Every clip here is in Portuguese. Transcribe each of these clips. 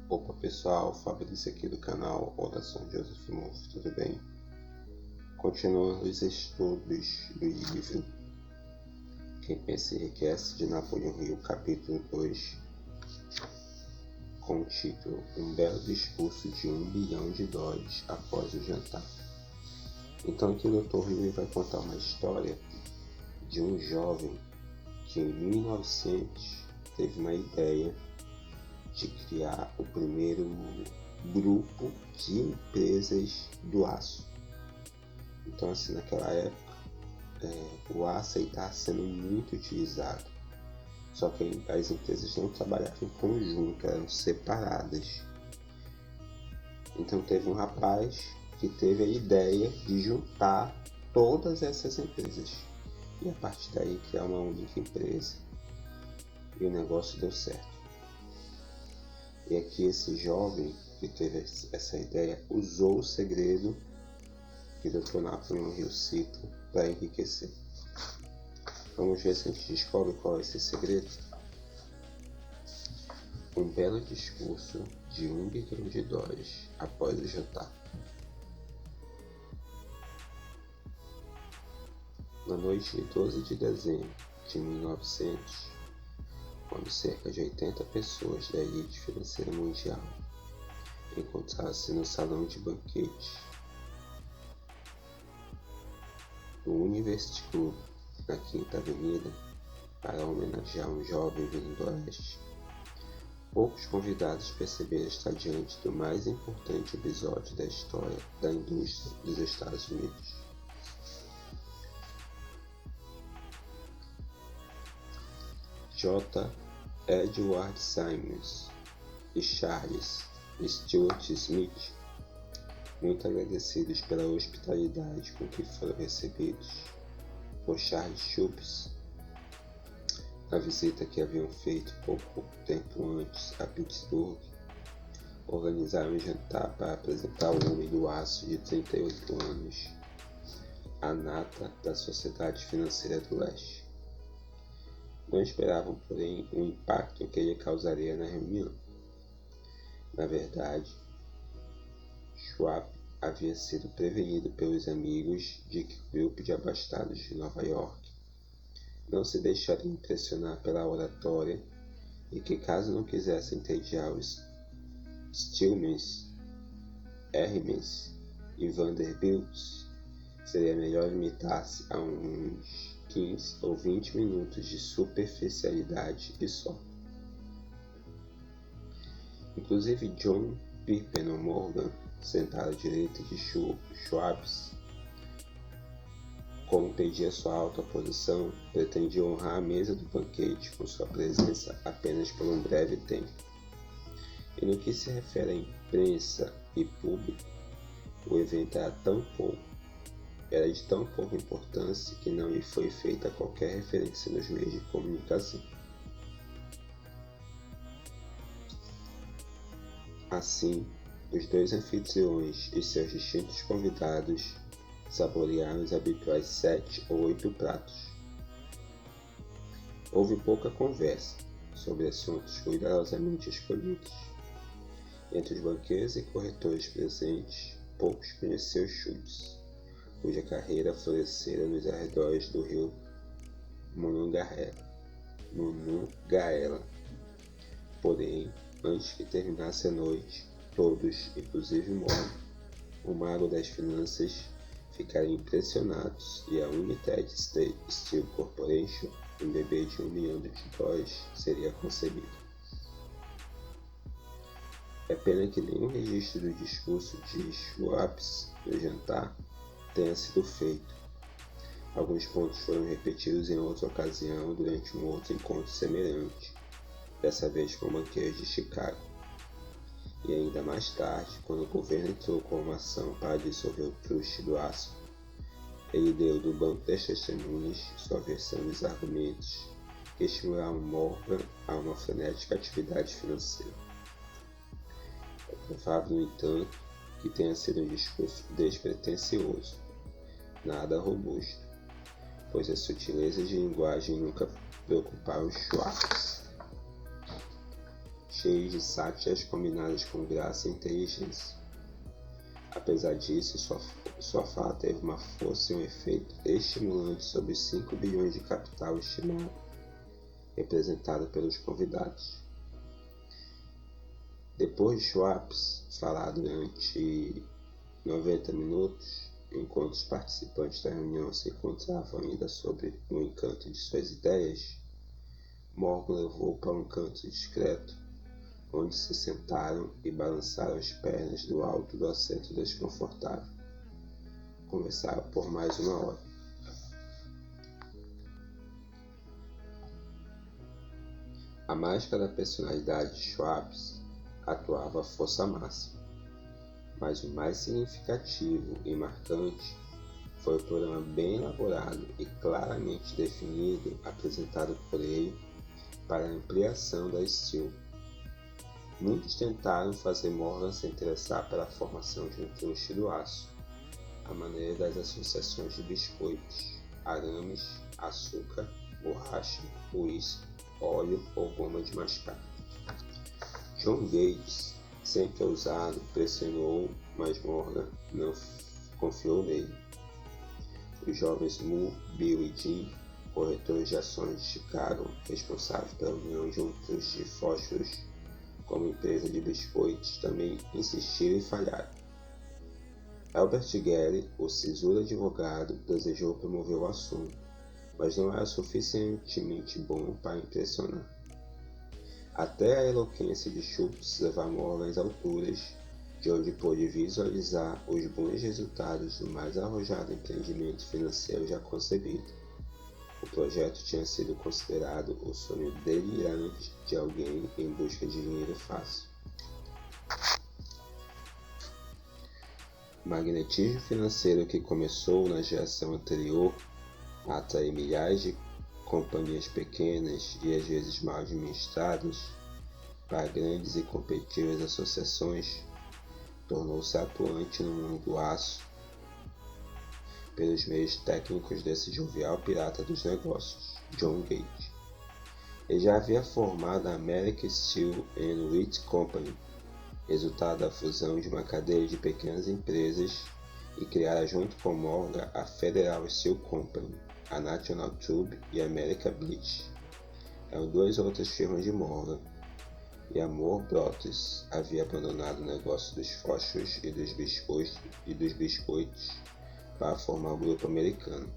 Opa pessoal, Fabrício aqui do canal Oração Joseph Murphy, tudo bem? Continuando os estudos do livro Quem Pensa Enriquece, de Napoleão Hill, capítulo 2, com o título Um Belo Discurso de $1 bilhão após o jantar. Então aqui o Dr. Hill vai contar uma história de um jovem que em 1900 teve uma ideia de criar o primeiro grupo de empresas do aço. Então, assim, naquela época, o aço estava sendo muito utilizado, só que as empresas não trabalhavam em conjunto, eram separadas. Então, teve um rapaz que teve a ideia de juntar todas essas empresas e, a partir daí, criar uma única empresa, e o negócio deu certo. E aqui esse jovem que teve essa ideia usou o segredo que o Dr. Napoleão Hill cita para enriquecer. Vamos ver se a gente descobre qual é esse segredo. Um belo discurso de $1 bilhão após o jantar. Na noite de 12 de dezembro de 1900, quando cerca de 80 pessoas da elite financeira mundial encontraram-se no salão de banquete do University Club, na Quinta Avenida, para homenagear um jovem vindo do Oeste. Poucos convidados perceberam estar diante do mais importante episódio da história da indústria dos Estados Unidos. J. Edward Simons e Charles Stuart Smith, muito agradecidos pela hospitalidade com que foram recebidos por Charles Schultz, na visita que haviam feito pouco tempo antes a Pittsburgh, organizaram um jantar para apresentar o homem do aço de 38 anos, a nata da Sociedade Financeira do Leste. Não esperavam, porém, o impacto que ele causaria na reunião. Na verdade, Schwab havia sido prevenido pelos amigos de que o grupo de abastados de Nova York não se deixaria impressionar pela oratória e que, caso não quisessem entediar os Stillmans, Hermans e Vanderbilts, seria melhor limitar-se a uns 15 ou 20 minutos de superficialidade e só. Inclusive John Pippen Morgan, sentado à direita de Schwab, como pedia sua alta posição, pretendia honrar a mesa do banquete com sua presença apenas por um breve tempo. E no que se refere à imprensa e público, o evento era de tão pouca importância que não lhe foi feita qualquer referência nos meios de comunicação. Assim, os dois anfitriões e seus distintos convidados saborearam os habituais 7 ou 8 pratos. Houve pouca conversa sobre assuntos cuidadosamente escolhidos. Entre os banqueiros e corretores presentes, poucos conheciam Schultz, cuja carreira florescera nos arredores do rio Monongahela. Porém, antes que terminasse a noite, todos, inclusive Morgan, o mago das finanças, ficaram impressionados e a United States Steel Corporation, um bebê de $1 bilhão, seria concebido. É pena que nenhum registro do discurso de Schwab no jantar tenha sido feito. Alguns pontos foram repetidos em outra ocasião durante um outro encontro semelhante, dessa vez com banqueiros de Chicago. E ainda mais tarde, quando o governo entrou com uma ação para dissolver o Trust do Aço, ele deu do banco das testemunhas sua versão dos argumentos que estimularam Morgan a uma frenética atividade financeira. É provável, no entanto, que tenha sido um discurso despretensioso, nada robusto, pois as sutilezas de linguagem nunca preocuparam Schwartz. cheios de sátiras combinadas com graça e inteligência. Apesar disso, sua fala teve uma força e um efeito estimulante sobre os 5 bilhões de capital estimado, representado pelos convidados. Depois de Schwartz falar durante 90 minutos, enquanto os participantes da reunião se encontravam ainda sobre o encanto de suas ideias, Morgan levou para um canto discreto, onde se sentaram e balançaram as pernas do alto do assento desconfortável. Conversaram por mais 1 hora. A máscara da personalidade de Schwartz atuava à força máxima, mas o mais significativo e marcante foi o programa bem elaborado e claramente definido apresentado por ele para a ampliação da Steel. Muitos tentaram fazer Morgan se interessar pela formação de um truste do aço, à maneira das associações de biscoitos, arames, açúcar, borracha, uísque, óleo ou goma de mascar. John Gates, sempre ousado, pressionou, mas Morgan não confiou nele. Os jovens Moore, Bill e Jim, corretores de ações de Chicago, responsáveis pela união de um truste de fósforos como empresa de biscoitos, também insistiram e falharam. Albert Gary, o sisudo advogado, desejou promover o assunto, mas não era suficientemente bom para impressionar. Até a eloquência de Schultz levar Morgan às alturas, de onde pôde visualizar os bons resultados do mais arrojado empreendimento financeiro já concebido. O projeto tinha sido considerado o sonho delirante de alguém em busca de dinheiro fácil. O magnetismo financeiro que começou na geração anterior a atrair milhares de companhias pequenas e às vezes mal administradas para grandes e competitivas associações tornou-se atuante no mundo do aço pelos meios técnicos desse jovial pirata dos negócios, John Gates. Ele já havia formado a American Steel and Wheat Company, resultado da fusão de uma cadeia de pequenas empresas, e criara junto com Morgan a Federal Steel Company, a National Tube e a American Bleach. Eram 2 outras firmas de Morgan, e a Moore Brothers havia abandonado o negócio dos fósforos e dos biscoitos para formar o grupo americano.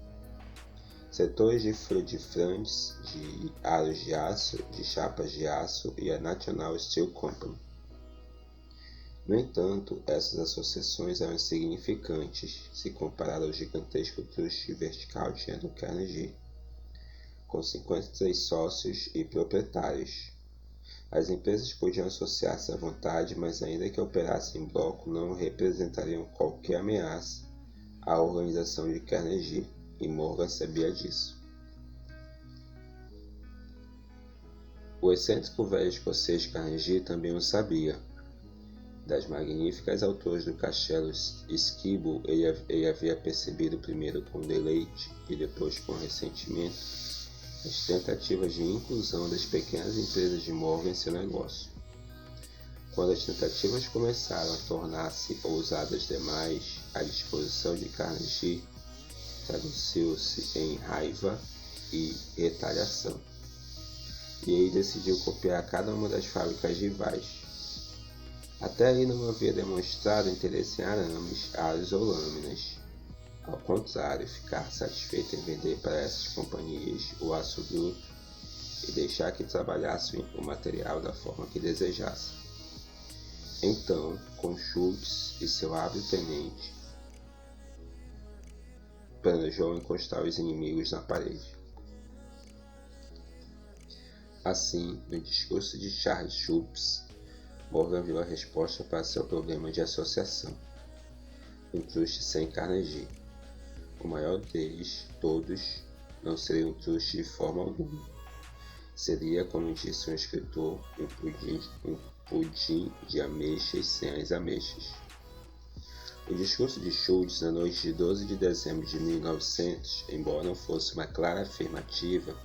Setores de frantes, de aros de aço, de chapas de aço e a National Steel Company. No entanto, essas associações eram insignificantes se comparadas ao gigantesco truste vertical de Andrew Carnegie, com 53 sócios e proprietários. As empresas podiam associar-se à vontade, mas ainda que operassem em bloco, não representariam qualquer ameaça à organização de Carnegie, e Morgan sabia disso. O excêntrico velho escocês Carnegie também o sabia. Das magníficas alturas do castelo Skibo, ele havia percebido primeiro com deleite e depois com ressentimento as tentativas de inclusão das pequenas empresas de Morgan em seu negócio. Quando as tentativas começaram a tornar-se ousadas demais, a disposição de Carnegie traduziu-se em raiva e retaliação, e ele decidiu copiar cada uma das fábricas rivais. Até aí não havia demonstrado interesse em arames, aros ou lâminas. Ao contrário, ficar satisfeito em vender para essas companhias o aço bruto e deixar que trabalhassem o material da forma que desejassem. Então, com Schultz e seu hábil tenente, planejou encostar os inimigos na parede. Assim, no discurso de Charles Schultz, Morgan viu a resposta para seu problema de associação, um truste sem Carnegie. O maior deles todos não seria um truste de forma alguma. Seria, como disse um escritor, um pudim de ameixas sem as ameixas. O discurso de Schultz na noite de 12 de dezembro de 1900, embora não fosse uma clara afirmativa,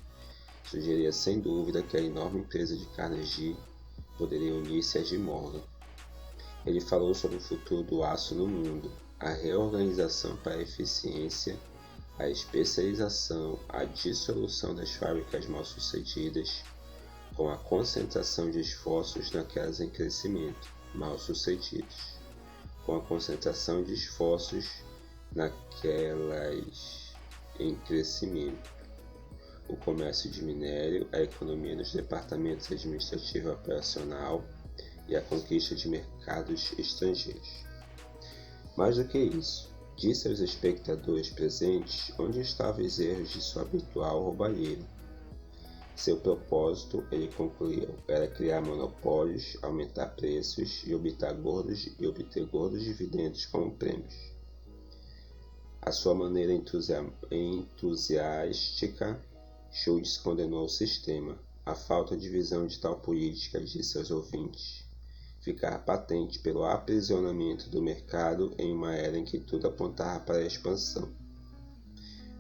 sugeria sem dúvida que a enorme empresa de Carnegie poderiam unir-se às de Morgan. Ele falou sobre o futuro do aço no mundo, a reorganização para a eficiência, a especialização, a dissolução das fábricas mal-sucedidas, com a concentração de esforços naquelas em crescimento, mal-sucedidas, com a concentração de esforços naquelas em crescimento, o comércio de minério, a economia dos departamentos administrativo e operacional e a conquista de mercados estrangeiros. Mais do que isso, disse aos espectadores presentes onde estavam os erros de sua habitual roubalheira. Seu propósito, ele concluiu, era criar monopólios, aumentar preços e obter gordos dividendos como prêmios. À sua maneira entusiástica, Schultz condenou o sistema. A falta de visão de tal política, disse aos ouvintes, ficar patente pelo aprisionamento do mercado em uma era em que tudo apontava para a expansão.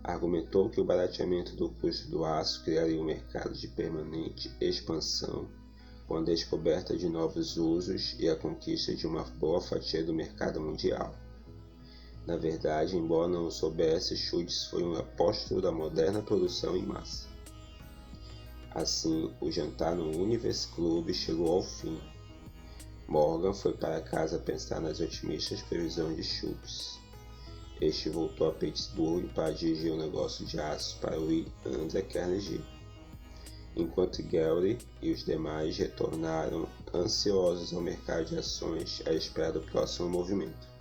Argumentou que o barateamento do custo do aço criaria um mercado de permanente expansão, com a descoberta de novos usos e a conquista de uma boa fatia do mercado mundial. Na verdade, embora não o soubesse, Schultz foi um apóstolo da moderna produção em massa. Assim, o jantar no Universe Club chegou ao fim. Morgan foi para casa pensar nas otimistas previsões de Schultz. Este voltou a Pittsburgh para dirigir o negócio de aço para o André Carnegie, enquanto Gary e os demais retornaram ansiosos ao mercado de ações à espera do próximo movimento.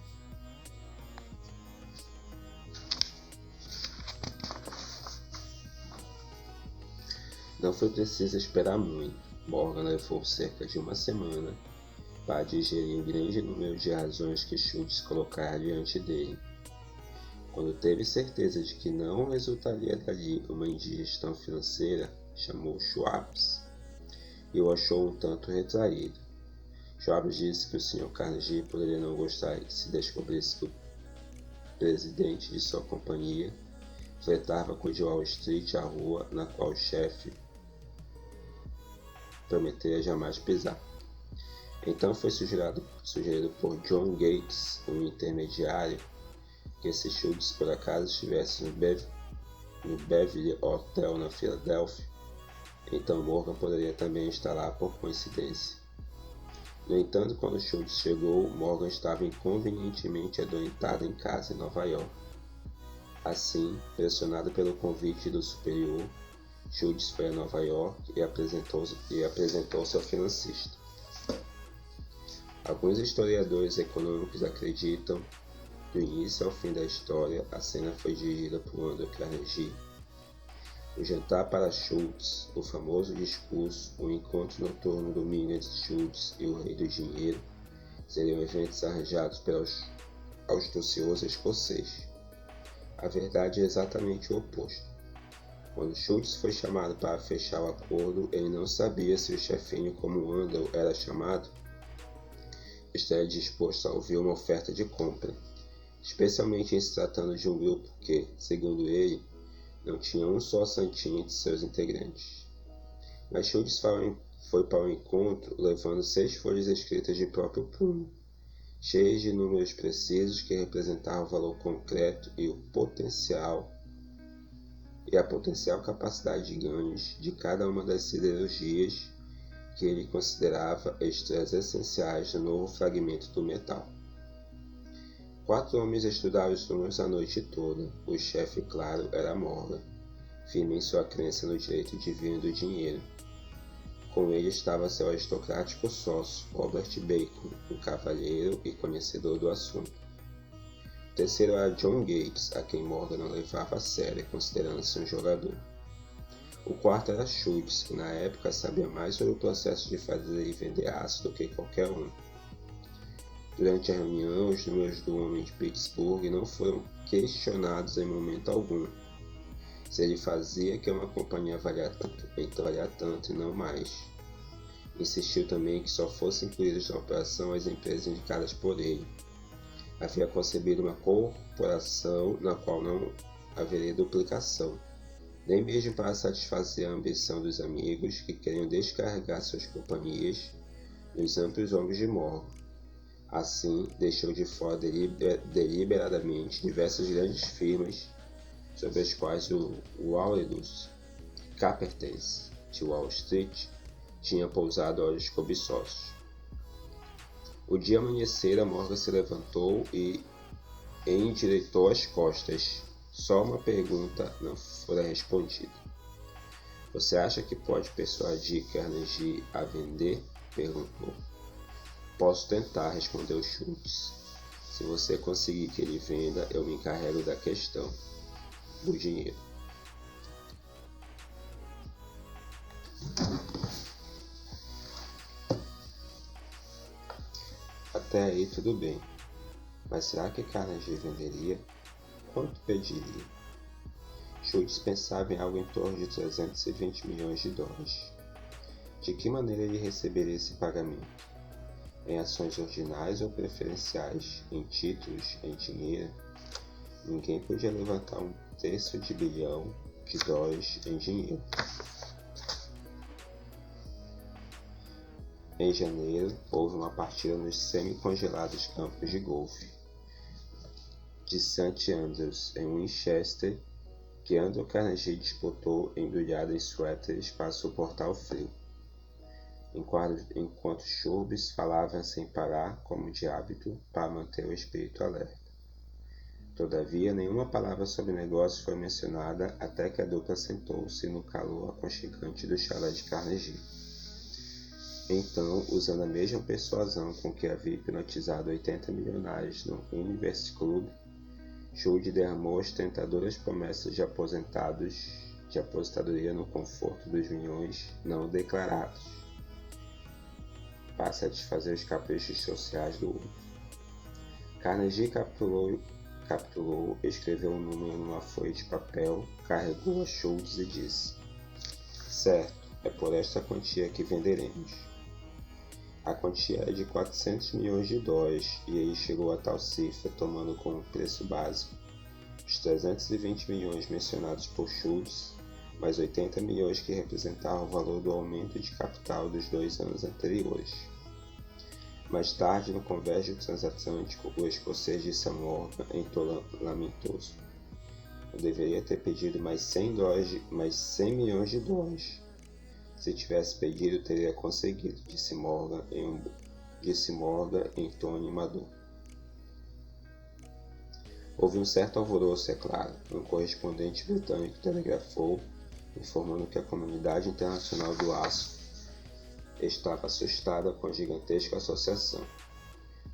Não foi preciso esperar muito. Morgan levou cerca de uma semana para digerir o grande número de razões que Schultz colocara diante dele. Quando teve certeza de que não resultaria dali uma indigestão financeira, chamou Schwabs e o achou um tanto retraído. Schwabs disse que o Sr. Carnegie poderia não gostar se descobrisse que o presidente de sua companhia fretava com de Wall Street a rua na qual o chefe prometera jamais pisar. Então foi sugerido por John Gates, um intermediário, que se Schultz por acaso estivesse no Beverly Hotel na Filadélfia, então Morgan poderia também estar lá por coincidência. No entanto, quando Schultz chegou, Morgan estava inconvenientemente adoentado em casa em Nova York. Assim, pressionado pelo convite do superior, Schultz foi a Nova York e apresentou-se ao financista. Alguns historiadores econômicos acreditam do início ao fim da história, a cena foi dirigida por André Carnegie. O jantar para Schultz, o famoso discurso, o encontro noturno do entre Schultz e o rei do dinheiro, seriam eventos arranjados pelo astucioso escocês. A verdade é exatamente o oposto. Quando Schultz foi chamado para fechar o acordo, ele não sabia se o chefinho, como Andrew era chamado, estaria disposto a ouvir uma oferta de compra, especialmente em se tratando de um grupo que, segundo ele, não tinha um só santinho entre seus integrantes. Mas Schultz foi para o encontro levando 6 folhas escritas de próprio punho, cheias de números precisos que representavam o valor concreto e a potencial capacidade de ganhos de cada uma das siderurgias que ele considerava extras essenciais do novo fragmento do metal. 4 homens estudaram os números a noite toda. O chefe, claro, era Morgan, firme em sua crença no direito divino do dinheiro. Com ele estava seu aristocrático sócio, Robert Bacon, um cavalheiro e conhecedor do assunto. O terceiro era John Gates, a quem Morgan não levava a sério, considerando-se um jogador. O quarto era Schultz, que na época sabia mais sobre o processo de fazer e vender aço do que qualquer um. Durante a reunião, os números do homem de Pittsburgh não foram questionados em momento algum. Se ele fazia que uma companhia valia tanto, então valia tanto e não mais. Insistiu também que só fossem incluídas na operação as empresas indicadas por ele. Havia concebido uma corporação na qual não haveria duplicação, nem mesmo para satisfazer a ambição dos amigos que queriam descarregar suas companhias nos amplos ombros de Morgan. Assim, deixou de fora deliberadamente diversas grandes firmas sobre as quais o Walrus Carpenters de Wall Street tinha pousado olhos cobiçosos. O dia amanhecera, Morgan se levantou e endireitou as costas. Só uma pergunta não fora respondida. Você acha que pode persuadir Carnegie a vender? Perguntou. Posso tentar, respondeu Schultz. Se você conseguir que ele venda, eu me encarrego da questão do dinheiro. Até aí tudo bem. Mas será que Carnegie venderia? Quanto pediria? Schultz pensava em algo em torno de 320 milhões de dólares. De que maneira ele receberia esse pagamento? Em ações ordinárias ou preferenciais? Em títulos? Em dinheiro? Ninguém podia levantar $1/3 bilhão de dólares em dinheiro. Em janeiro, houve uma partida nos semi-congelados campos de golfe de St. Andrews, em Winchester, que Andrew Carnegie disputou embrulhado em suéteres para suportar o frio, enquanto Schultz falava sem parar, como de hábito, para manter o espírito alerta. Todavia, nenhuma palavra sobre negócios foi mencionada até que a dupla sentou-se no calor aconchegante do chalé de Carnegie. Então, usando a mesma persuasão com que havia hipnotizado 80 milionários no University Club, Schultz derramou as tentadoras promessas de aposentadoria no conforto dos milhões não declarados, para satisfazer os caprichos sociais do outro. Carnegie capturou, escreveu um número numa folha de papel, carregou a Schultz e disse: certo, é por esta quantia que venderemos. A quantia era de 400 milhões de dólares, e aí chegou a tal cifra, tomando como preço básico os 320 milhões mencionados por Schultz, mais 80 milhões que representavam o valor do aumento de capital dos 2 anos anteriores. Mais tarde, no convégio transatlântico, o escocês disse a Morgan em tom lamentoso: eu deveria ter pedido mais 100 milhões de dólares. Se tivesse pedido, teria conseguido, disse Morgan em tom animador. Houve um certo alvoroço, é claro. Um correspondente britânico telegrafou, informando que a comunidade internacional do aço estava assustada com a gigantesca associação.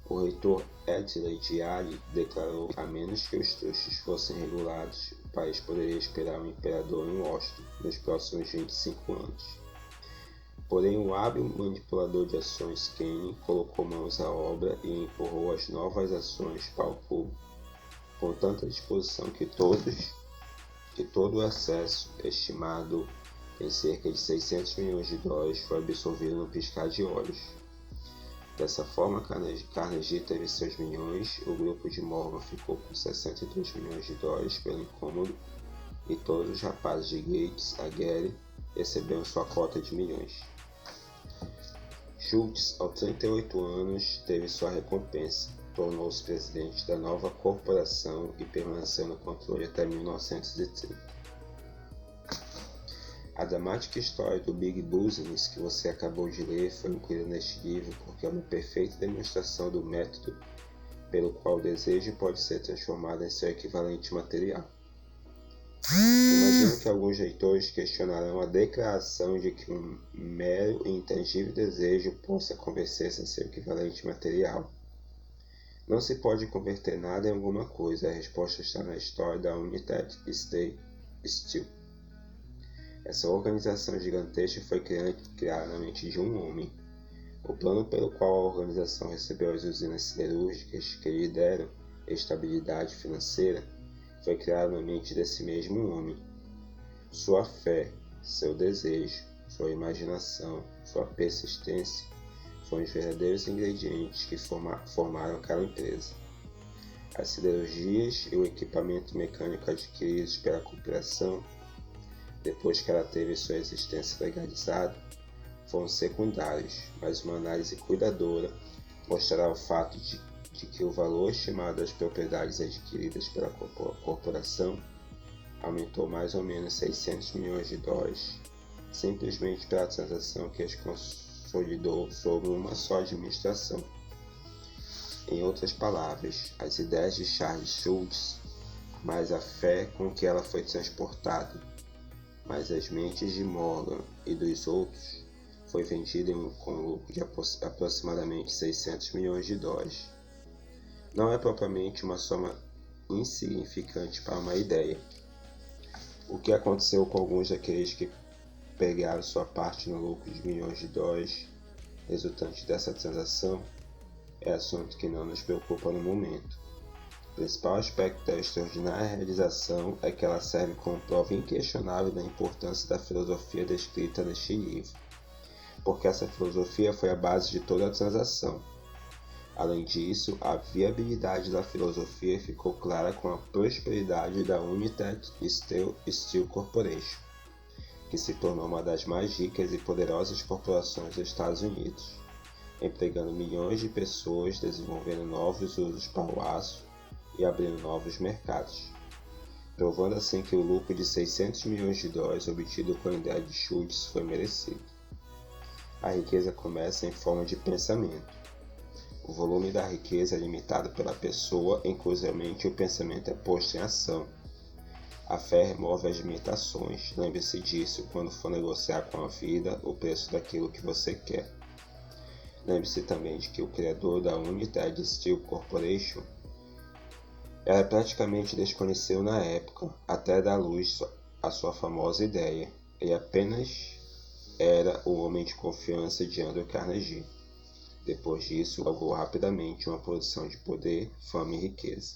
O reitor Edley de Ali declarou que, a menos que os trustos fossem regulados, o país poderia esperar um imperador em Washington nos próximos 25 anos. Porém, o hábil manipulador de ações Keynes colocou mãos à obra e empurrou as novas ações para o público com tanta disposição que todo o excesso, estimado em cerca de 600 milhões de dólares, foi absorvido no piscar de olhos. Dessa forma, Carnegie teve seus milhões, o grupo de Morgan ficou com 62 milhões de dólares pelo incômodo, e todos os rapazes de Gates, a Gary, receberam sua cota de milhões. Schultz, aos 38 anos, teve sua recompensa. Tornou-se presidente da nova corporação e permaneceu no controle até 1930. A dramática história do Big Business que você acabou de ler foi incluída neste livro porque é uma perfeita demonstração do método pelo qual o desejo pode ser transformado em seu equivalente material. Imagino que alguns leitores questionarão a declaração de que um mero e intangível desejo possa converter-se em seu equivalente material. Não se pode converter nada em alguma coisa. A resposta está na história da United States Steel. Essa organização gigantesca foi criada na mente de um homem. O plano pelo qual a organização recebeu as usinas siderúrgicas que lhe deram estabilidade financeira foi criado na mente desse mesmo homem. Sua fé, seu desejo, sua imaginação, sua persistência foram os verdadeiros ingredientes que formaram aquela empresa. As siderurgias e o equipamento mecânico adquiridos pela cooperação, depois que ela teve sua existência legalizada, foram secundários, mas uma análise cuidadosa mostrará o fato de que o valor estimado das propriedades adquiridas pela corporação aumentou mais ou menos 600 milhões de dólares, simplesmente pela transação que as consolidou sobre uma só administração. Em outras palavras, as ideias de Charles Schultz, mais a fé com que ela foi transportada, mais as mentes de Morgan e dos outros, foi vendida com lucro de aproximadamente 600 milhões de dólares. Não é propriamente uma soma insignificante para uma ideia. O que aconteceu com alguns daqueles que pegaram sua parte no lucro de milhões de dólares resultante dessa transação é assunto que não nos preocupa no momento. O principal aspecto da extraordinária realização é que ela serve como prova inquestionável da importância da filosofia descrita neste livro, porque essa filosofia foi a base de toda a transação. Além disso, a viabilidade da filosofia ficou clara com a prosperidade da United Steel Corporation, que se tornou uma das mais ricas e poderosas corporações dos Estados Unidos, empregando milhões de pessoas, desenvolvendo novos usos para o aço e abrindo novos mercados, provando assim que o lucro de 600 milhões de dólares obtido com a ideia de Schultz foi merecido. A riqueza começa em forma de pensamento. O volume da riqueza é limitado pela pessoa, inclusivamente o pensamento é posto em ação. A fé remove as limitações. Lembre-se disso quando for negociar com a vida o preço daquilo que você quer. Lembre-se também de que o criador da United Steel Corporation era praticamente desconhecido na época, até dar luz à sua famosa ideia. Ele apenas era o homem de confiança de Andrew Carnegie. Depois disso, galgou rapidamente uma posição de poder, fama e riqueza.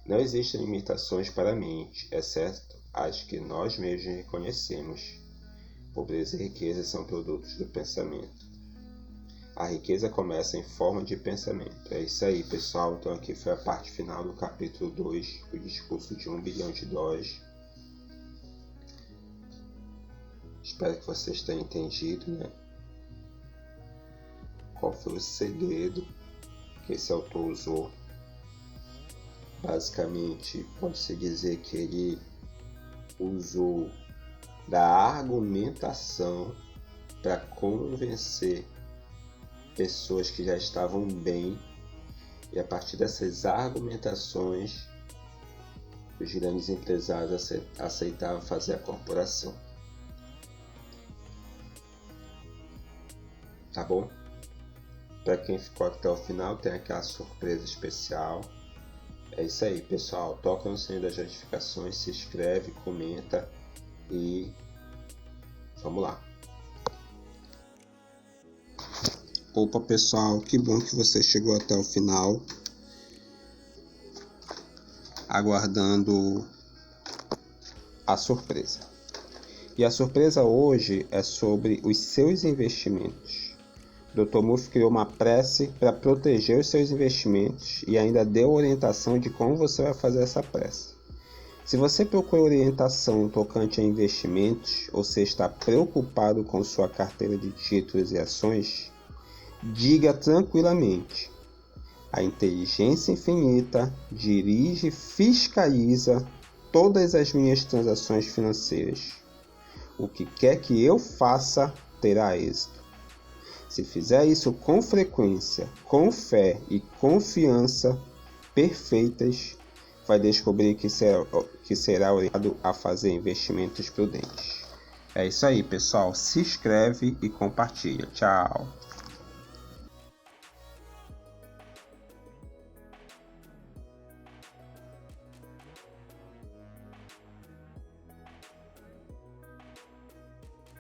Não existem limitações para a mente, exceto as que nós mesmos reconhecemos. Pobreza e riqueza são produtos do pensamento. A riqueza começa em forma de pensamento. É isso aí, pessoal. Então aqui foi a parte final do capítulo 2, o discurso de $1 bilhão. Espero que vocês tenham entendido, né? Qual foi o segredo que esse autor usou. Basicamente, pode-se dizer que ele usou da argumentação para convencer pessoas que já estavam bem, e a partir dessas argumentações os grandes empresários aceitaram fazer a corporação. Tá bom? Para quem ficou até o final, tem aquela surpresa especial. É isso aí, pessoal. Toca no sininho das notificações, se inscreve, comenta e vamos lá. Opa, pessoal, que bom que você chegou até o final, aguardando a surpresa. E a surpresa hoje é sobre os seus investimentos. Dr. Muff criou uma prece para proteger os seus investimentos e ainda deu orientação de como você vai fazer essa prece. Se você procura orientação tocante a investimentos ou se está preocupado com sua carteira de títulos e ações, diga tranquilamente: a inteligência infinita dirige e fiscaliza todas as minhas transações financeiras. O que quer que eu faça terá êxito. Se fizer isso com frequência, com fé e confiança perfeitas, vai descobrir que será orientado a fazer investimentos prudentes. É isso aí, pessoal. Se inscreve e compartilha. Tchau!